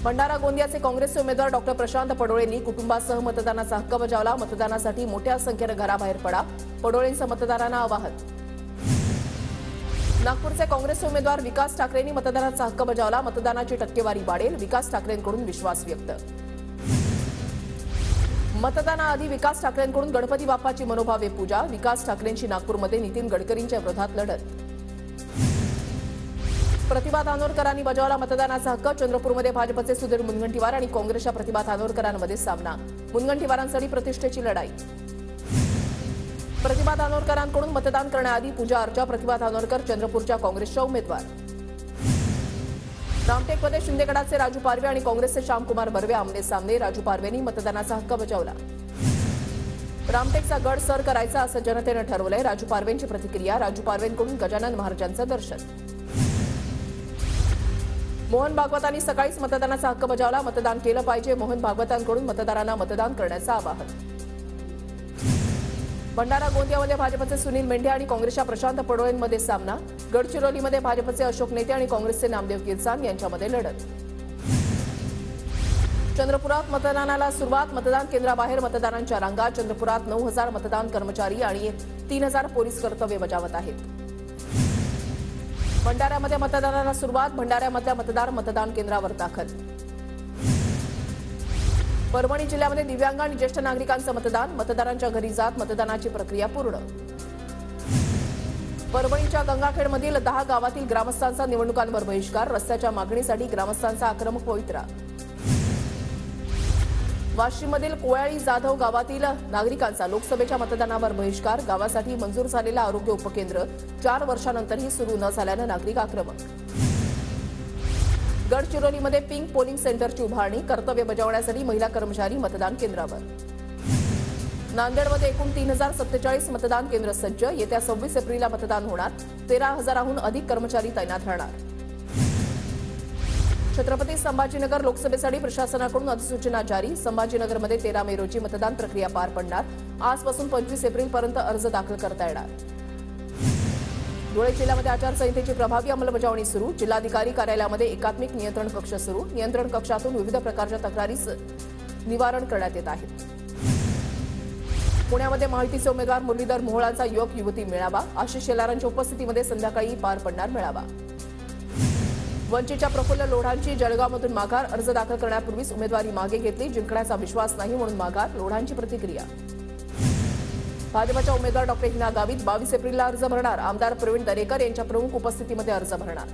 भंडारा गोंदियाचे काँग्रेसचे उमेदवार डॉक्टर प्रशांत पडोळेंनी कुटुंबासह मतदानाचा हक्क बजावला। मतदानासाठी मोठ्या संख्येने घराबाहेर पडा, पडोळेंचं मतदारांना आवाहन। नागपूरचे काँग्रेसचे उमेदवार विकास ठाकरेंनी मतदानाचा हक्क बजावला। मतदानाची टक्केवारी वाढेल, विकास ठाकरेंकडून विश्वास व्यक्त। मतदानाआधी विकास ठाकरेंकडून गणपती बाप्पाची मनोभावे पूजा। विकास ठाकरेंची नागपूरमध्ये नितीन गडकरींच्या विरोधात लढत। प्रतिभा धानोरकरांनी बजावला मतदानाचा हक्क। चंद्रपूरमध्ये भाजपचे सुधीर मुनगंटीवार आणि काँग्रेसच्या प्रतिभा धानोरकरांमध्ये सामना। मुनगंटीवारांसाठी प्रतिष्ठेची लढाई। प्रतिभा धानोरकरांकडून मतदान करण्याआधी पूजा अर्चा। प्रतिभा धानोरकर चंद्रपूरच्या काँग्रेसच्या उमेदवार। रामटेकमध्ये शिंदेगडाचे राजू पारवे आणि काँग्रेसचे श्यामकुमार बर्वे आमने सामने। राजू पारवेंनी मतदानाचा हक्क बजावला। रामटेकचा गड सर करायचा असं जनतेनं ठरवलंय। राजू पारवेंची प्रतिक्रिया। राजू पारवेंकडून गजानन महाराजांचं दर्शन। मोहन भागवतांनी सकाळीच मतदानाचा हक्क बजावला। मतदान केलं पाहिजे, मोहन भागवतांकडून मतदारांना मतदान करण्याचं आवाहन। भंडारा गोंदियामध्ये भाजपचे सुनील मेंढे आणि काँग्रेसच्या प्रशांत पडोळेंमध्ये सामना। गडचिरोलीमध्ये भाजपचे अशोक नेते आणि काँग्रेसचे नामदेव किरसाण यांच्यामध्ये लढत। चंद्रपुरात मतदानाला सुरुवात। मतदान केंद्राबाहेर मतदारांच्या रांगा। चंद्रपुरात 9,000 मतदान कर्मचारी आणि 3,000 पोलीस कर्तव्य बजावत आहेत। भंडाऱ्यामध्ये मतदानाला सुरुवात। भंडाऱ्यामधल्या मतदार मतदान केंद्रावर दाखल। परभणी जिल्ह्यामध्ये दिव्यांग आणि ज्येष्ठ नागरिकांचं मतदान। मतदारांच्या घरी जात मतदानाची प्रक्रिया पूर्ण। परभणीच्या गंगाखेडमधील 10 गावातील ग्रामस्थांचा निवडणुकांवर बहिष्कार। रस्त्याच्या मागणीसाठी ग्रामस्थांचा आक्रमक पवित्रा। वाशिममधील कोयाळी जाधव गावातील नागरिकांचा लोकसभेच्या मतदानावर बहिष्कार। गावासाठी मंजूर झालेलं आरोग्य उपकेंद्र 4 वर्षांनंतरही सुरू न झाल्यानं नागरिक आक्रमक। गडचिरोलीमध्ये पिंक पोलिंग सेंटरची उभारणी। कर्तव्य बजावण्यासाठी महिला कर्मचारी मतदान केंद्रावर। नांदेडमध्ये एकूण 3,047 मतदान केंद्र सज्ज। येत्या 26 एप्रिलला मतदान होणार। 13,000हून अधिक कर्मचारी तैनात राहणार। छत्रपती संभाजीनगर लोकसभेसाठी प्रशासनाकडून अधिसूचना जारी। संभाजीनगरमध्ये 13 मे रोजी मतदान प्रक्रिया पार पडणार। आजपासून 25 एप्रिलपर्यंत अर्ज दाखल करता येणार। धुळे जिल्ह्यामध्ये आचारसंहितेची प्रभावी अंमलबजावणी सुरू। जिल्हाधिकारी कार्यालयामध्ये एकात्मिक नियंत्रण कक्ष सुरू। नियंत्रण कक्षातून विविध प्रकारच्या तक्रारीस निवारण करण्यात येत आहे। पुण्यामध्ये माहितीचे उमेदवार मुरलीधर मोहोळांचा युवक युवती मेळावा। आशिष शेलारांच्या उपस्थितीमध्ये संध्याकाळी पार पडणार मेळावा। वंचितच्या प्रफुल्ल लोढांची जळगावमधून माघार। अर्ज दाखल करण्यापूर्वीच उमेदवारी मागे घेतली। जिंकण्याचा विश्वास नाही म्हणून माघार। लोढांची प्रतिक्रिया। भाजपच्या उमेदवार डॉक्टर हिना गावित 22 एप्रिलला अर्ज भरणार। आमदार प्रवीण दरेकर यांच्या प्रमुख उपस्थितीमध्ये अर्ज भरणार।